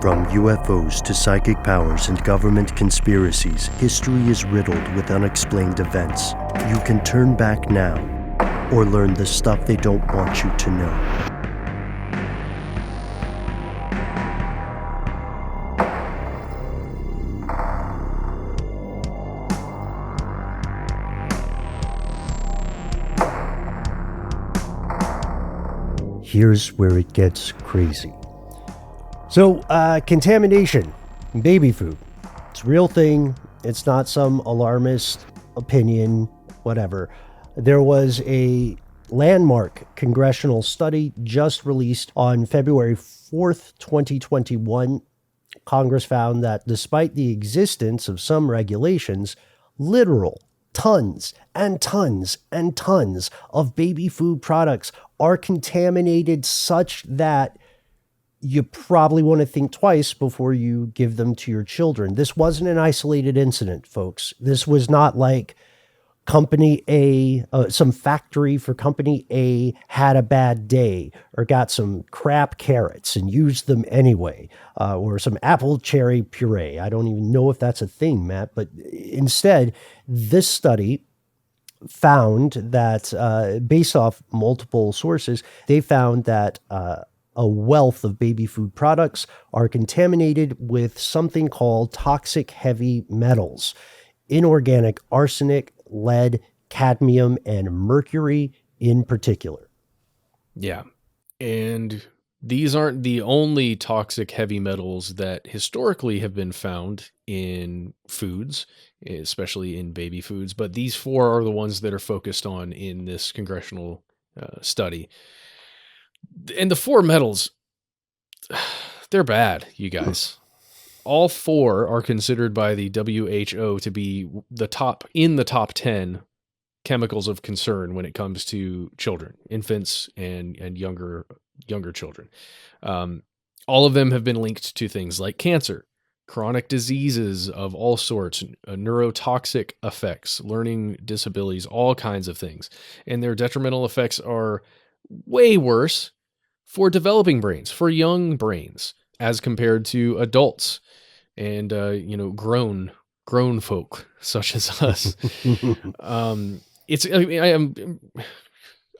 From UFOs to psychic powers and government conspiracies, history is riddled with unexplained events. You can turn back now, or learn the stuff they don't want you to know. Here's where it gets crazy. So, contamination in baby food. It's a real thing. It's not some alarmist opinion, whatever. There was a landmark congressional study just released on February 4th, 2021. Congress found that despite the existence of some regulations, literal tons and tons and tons of baby food products are contaminated such that you probably want to think twice before you give them to your children. This wasn't an isolated incident, folks. This was not like Company A, some factory for Company A had a bad day or got some crap carrots and used them anyway, or some apple cherry puree. I don't even know if that's a thing, Matt, but instead, this study found that based off multiple sources, they found that a wealth of baby food products are contaminated with something called toxic heavy metals, inorganic arsenic, lead, cadmium, and mercury in particular. Yeah. And these aren't the only toxic heavy metals that historically have been found in foods, especially in baby foods, but these four are the ones that are focused on in this congressional study. And the four metals, they're bad, you guys. All four are considered by the WHO to be the top 10 chemicals of concern when it comes to children, infants, and younger children. All of them have been linked to things like cancer, chronic diseases of all sorts, neurotoxic effects, learning disabilities, all kinds of things. And their detrimental effects are way worse for developing brains, for young brains, as compared to adults and grown folk such as us.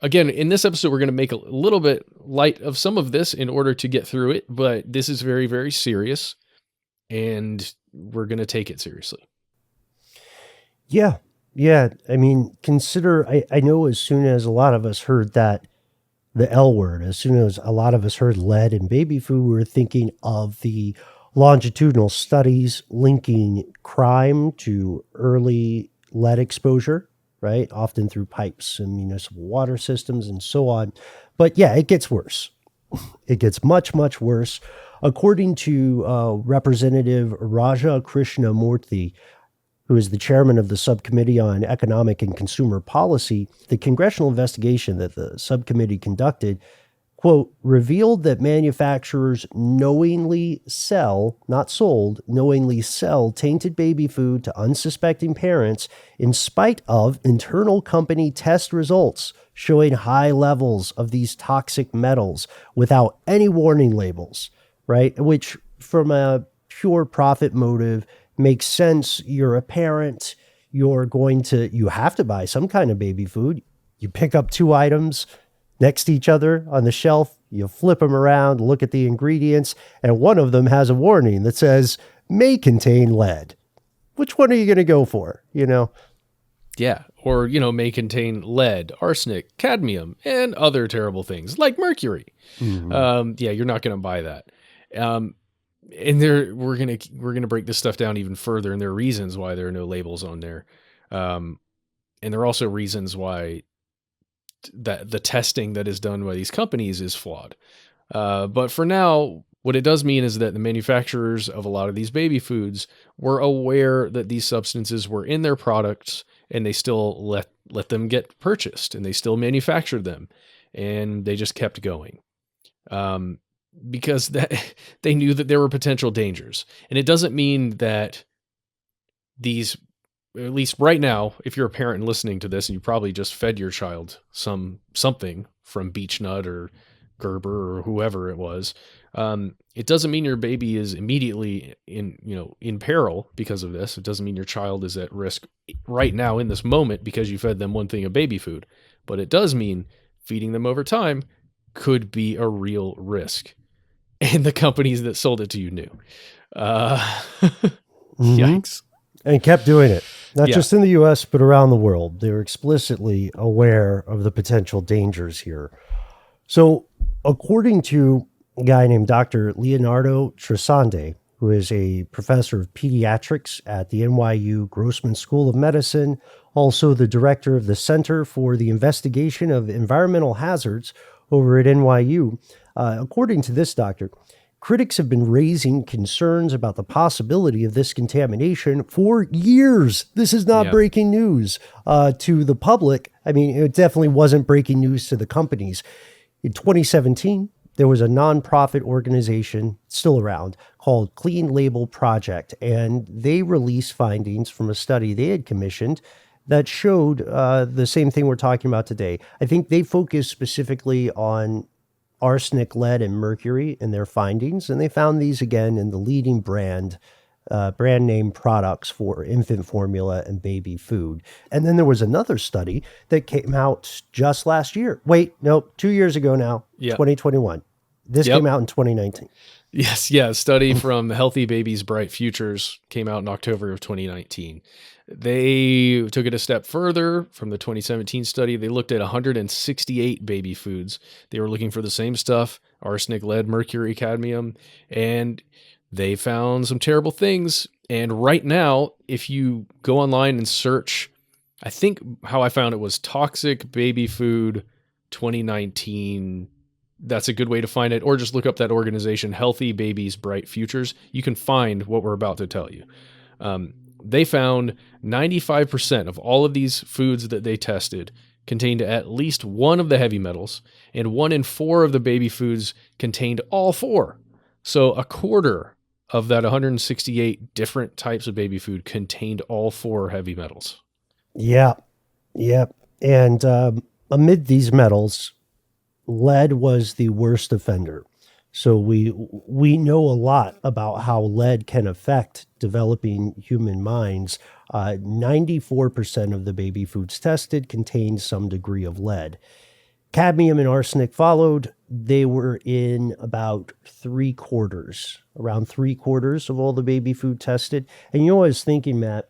Again, in this episode, we're going to make a little bit light of some of this in order to get through it, but this is very, very serious, and we're going to take it seriously. Yeah. I mean, consider, I know as soon as a lot of us heard that, the L word, as soon as a lot of us heard lead in baby food, we were thinking of the longitudinal studies linking crime to early lead exposure, right? Often through pipes and municipal water systems and so on. But yeah, it gets worse. It gets much, much worse. According to Representative Raja Krishnamurthy, who is the chairman of the Subcommittee on Economic and Consumer Policy, the congressional investigation that the subcommittee conducted, quote, revealed that manufacturers knowingly sell, not sold, knowingly sell tainted baby food to unsuspecting parents in spite of internal company test results showing high levels of these toxic metals without any warning labels, right? Which, from a pure profit motive, makes sense. You're a parent. You have to buy some kind of baby food. You pick up two items next to each other on the shelf, you flip them around, look at the ingredients, and one of them has a warning that says, may contain lead. Which one are you going to go for, Yeah, or, may contain lead, arsenic, cadmium, and other terrible things, like mercury. Mm-hmm. You're not going to buy that. And we're gonna break this stuff down even further, and there are reasons why there are no labels on there, and there are also reasons why that the testing that is done by these companies is flawed. But for now, what it does mean is that the manufacturers of a lot of these baby foods were aware that these substances were in their products, and they still let them get purchased, and they still manufactured them, and they just kept going. Because they knew that there were potential dangers. And it doesn't mean that these, at least right now, if you're a parent and listening to this and you probably just fed your child something from beech nut or Gerber or whoever it was, it doesn't mean your baby is immediately in peril because of this. It doesn't mean your child is at risk right now in this moment because you fed them one thing of baby food, but it does mean feeding them over time could be a real risk. And the companies that sold it to you knew. Yikes. And kept doing it, not Yeah. just in the US, but around the world. They were explicitly aware of the potential dangers here. So, according to a guy named Dr. Leonardo Tresande, who is a professor of pediatrics at the NYU Grossman School of Medicine, also the director of the Center for the Investigation of Environmental Hazards over at NYU, according to this doctor, critics have been raising concerns about the possibility of this contamination for years. This is not breaking news to the public. I mean, it definitely wasn't breaking news to the companies. In 2017, there was a nonprofit organization still around called Clean Label Project, and they released findings from a study they had commissioned that showed the same thing we're talking about today. I think they focused specifically on arsenic, lead, and mercury in their findings, and they found these again in the leading brand name products for infant formula and baby food. And then there was another study that came out just last year. Wait, nope, 2 years ago now, 2021. This came out in 2019. Yes, yeah. A study from Healthy Babies, Bright Futures came out in October of 2019. They took it a step further from the 2017 study. They looked at 168 baby foods. They were looking for the same stuff, arsenic, lead, mercury, cadmium, and they found some terrible things. And right now, if you go online and search, I think how I found it was toxic baby food 2019. That's a good way to find it. Or just look up that organization, Healthy Babies, Bright Futures. You can find what we're about to tell you. They found 95% of all of these foods that they tested contained at least one of the heavy metals, and 1 in 4 of the baby foods contained all 4. So a quarter of that 168 different types of baby food contained all 4 heavy metals. Yeah. And amid these metals, lead was the worst offender. So we know a lot about how lead can affect developing human minds. 94% of the baby foods tested contained some degree of lead. Cadmium and arsenic followed. They were in about around three quarters of all the baby food tested. And I was thinking, Matt,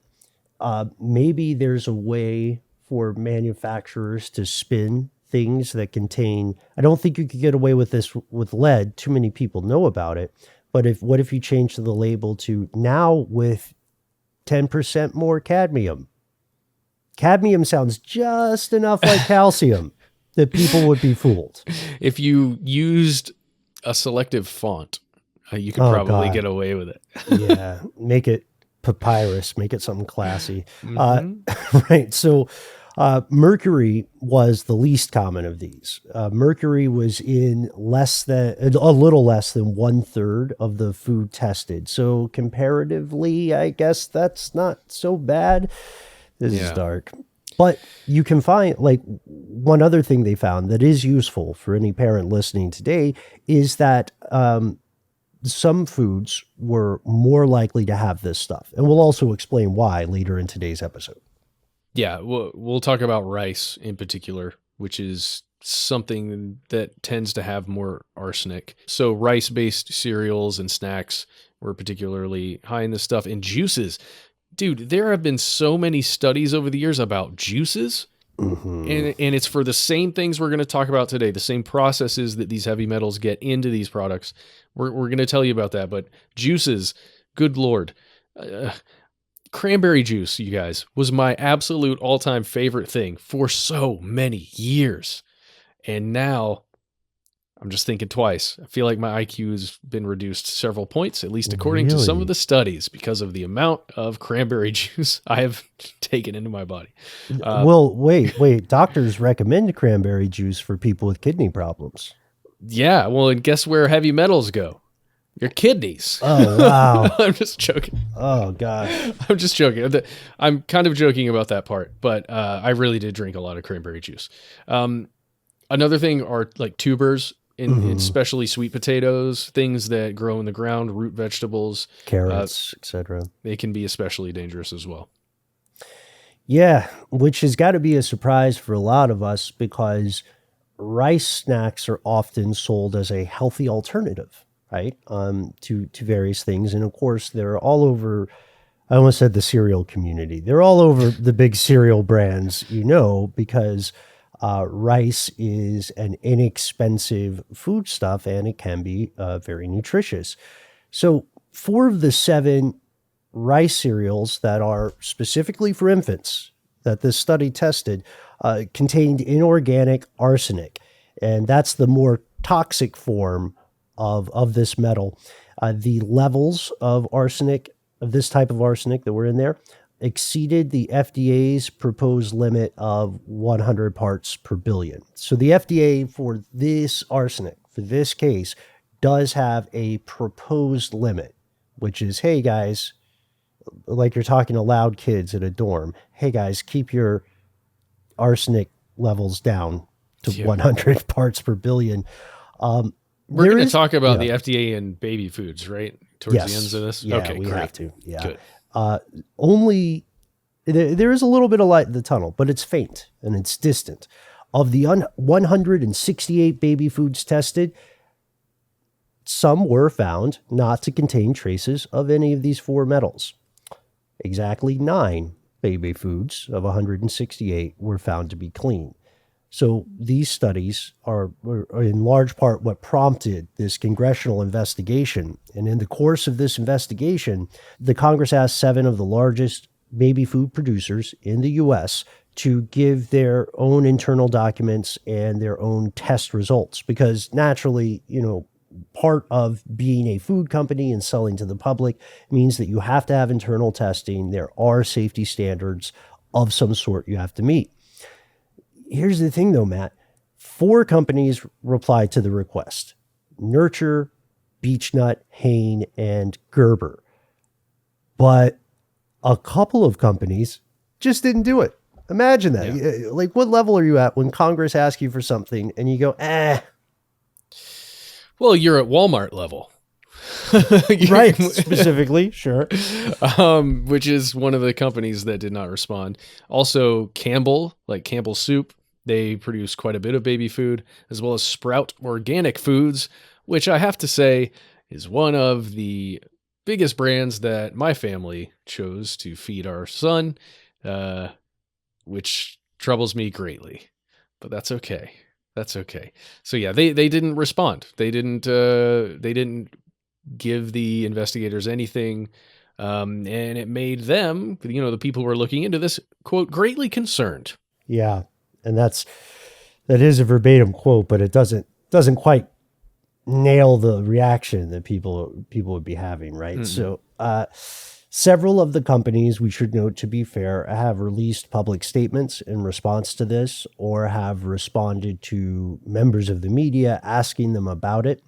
maybe there's a way for manufacturers to spin things that contain, I don't think you could get away with this with lead. Too many people know about it. But what if you change the label to now with 10% more cadmium? Cadmium sounds just enough like calcium that people would be fooled. If you used a selective font, you could probably get away with it. Yeah, make it papyrus, make it something classy. Right, so mercury was the least common of these. Mercury was in a little less than 1/3 of the food tested. So comparatively, I guess that's not so bad. This is dark. But you can find, like, one other thing they found that is useful for any parent listening today is that some foods were more likely to have this stuff. And we'll also explain why later in today's episode. Yeah, we'll talk about rice in particular, which is something that tends to have more arsenic. So rice-based cereals and snacks were particularly high in this stuff. And juices. Dude, there have been so many studies over the years about juices. And it's for the same things we're going to talk about today, the same processes that these heavy metals get into these products. We're going to tell you about that. But juices, good Lord. Cranberry juice, you guys, was my absolute all-time favorite thing for so many years. And now I'm just thinking twice. I feel like my IQ has been reduced several points, at least according to some of the studies, because of the amount of cranberry juice I have taken into my body. Well, wait. Doctors recommend cranberry juice for people with kidney problems. Yeah, well, and guess where heavy metals go? Your kidneys. Oh, wow. I'm just joking. Oh, God. I'm just joking. I'm kind of joking about that part, but I really did drink a lot of cranberry juice. Another thing are like tubers. in especially sweet potatoes, things that grow in the ground, root vegetables. Carrots, etc. They can be especially dangerous as well. Yeah, which has got to be a surprise for a lot of us because rice snacks are often sold as a healthy alternative, right? To various things, and of course they're all over. I almost said the cereal community. They're all over the big cereal brands, because rice is an inexpensive foodstuff and it can be very nutritious. So, 4 of the 7 rice cereals that are specifically for infants that this study tested contained inorganic arsenic, and that's the more toxic form of this metal. The levels of arsenic, of this type of arsenic that were in there, exceeded the FDA's proposed limit of 100 parts per billion. So the FDA for this arsenic, for this case, does have a proposed limit, which is, hey guys, like you're talking to loud kids at a dorm. Hey guys, keep your arsenic levels down to Yeah. 100 parts per billion. We're going to talk about yeah. the FDA and baby foods, right? Towards the ends of this? Yeah, okay, we great. have to. Yeah. Good. Only there is a little bit of light in the tunnel, but it's faint and it's distant. Of the 168 baby foods tested, some were found not to contain traces of any of these 4 metals. Exactly 9 baby foods of 168 were found to be clean. So these studies are in large part what prompted this congressional investigation. And in the course of this investigation, the Congress asked 7 of the largest baby food producers in the U.S. to give their own internal documents and their own test results. Because naturally, part of being a food company and selling to the public means that you have to have internal testing. There are safety standards of some sort you have to meet. Here's the thing, though, Matt. 4 companies replied to the request: Nurture, Beechnut, Hain, and Gerber. But a couple of companies just didn't do it. Imagine that. Yeah. Like, what level are you at when Congress asks you for something and you go, Well, you're at Walmart level. Right, specifically, sure. Which is one of the companies that did not respond. Also, Campbell, like Campbell Soup, they produce quite a bit of baby food, as well as Sprout Organic Foods, which I have to say is one of the biggest brands that my family chose to feed our son, which troubles me greatly, but that's okay. That's okay. So yeah, they didn't respond. They didn't give the investigators anything. And it made them, the people who are looking into this, quote, greatly concerned. Yeah. And that is a verbatim quote, but it doesn't quite nail the reaction that people would be having, right? So several of the companies, we should note, to be fair, have released public statements in response to this or have responded to members of the media asking them about it.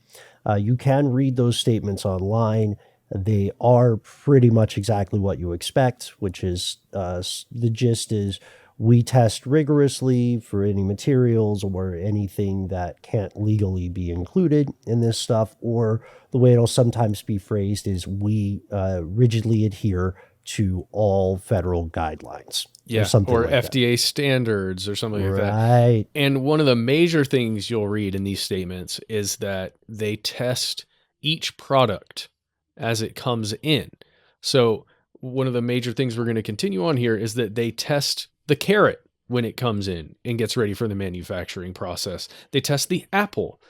You can read those statements online. They are pretty much exactly what you expect, which is the gist is we test rigorously for any materials or anything that can't legally be included in this stuff, or the way it'll sometimes be phrased is we rigidly adhere to all federal guidelines. Yeah, or like FDA standards or something like that. Right. And one of the major things you'll read in these statements is that they test each product as it comes in. So one of the major things we're going to continue on here is that they test the carrot when it comes in and gets ready for the manufacturing process. They test the apple.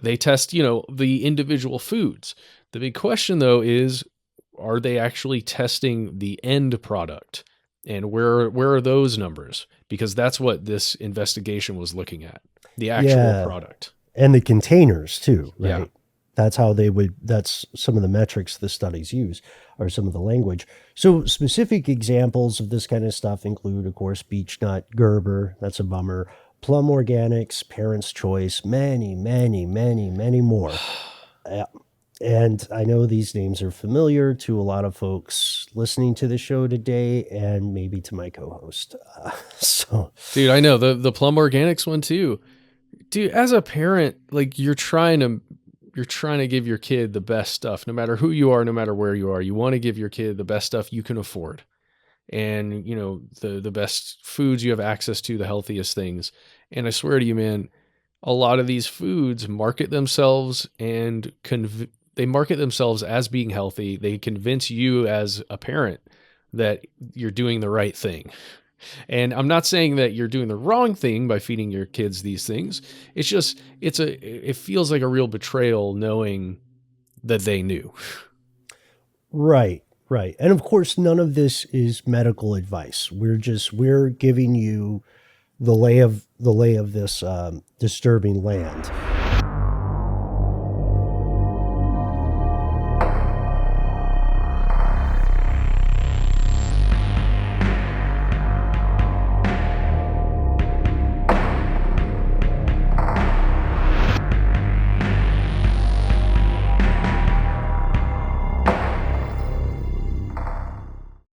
They test, the individual foods. The big question, though, is, are they actually testing the end product? And where are those numbers? Because that's what this investigation was looking at, the actual product. And the containers too, right? Yeah. That's some of the metrics the studies use, or some of the language. So specific examples of this kind of stuff include, of course, Beechnut, Gerber, that's a bummer, Plum Organics, Parents' Choice, many, many, many, many more. And I know these names are familiar to a lot of folks listening to the show today, and maybe to my co-host. Dude, I know the Plum Organics one too. dude, as a parent, like you're trying to give your kid the best stuff, no matter who you are, no matter where you are. You want to give your kid the best stuff you can afford, and the best foods you have access to, the healthiest things. And I swear to you, man, a lot of these foods market themselves and they market themselves as being healthy. They convince you as a parent that you're doing the right thing. And I'm not saying that you're doing the wrong thing by feeding your kids these things. It's just it feels like a real betrayal knowing that they knew. Right, right. And of course, none of this is medical advice. We're giving you the lay of this disturbing land.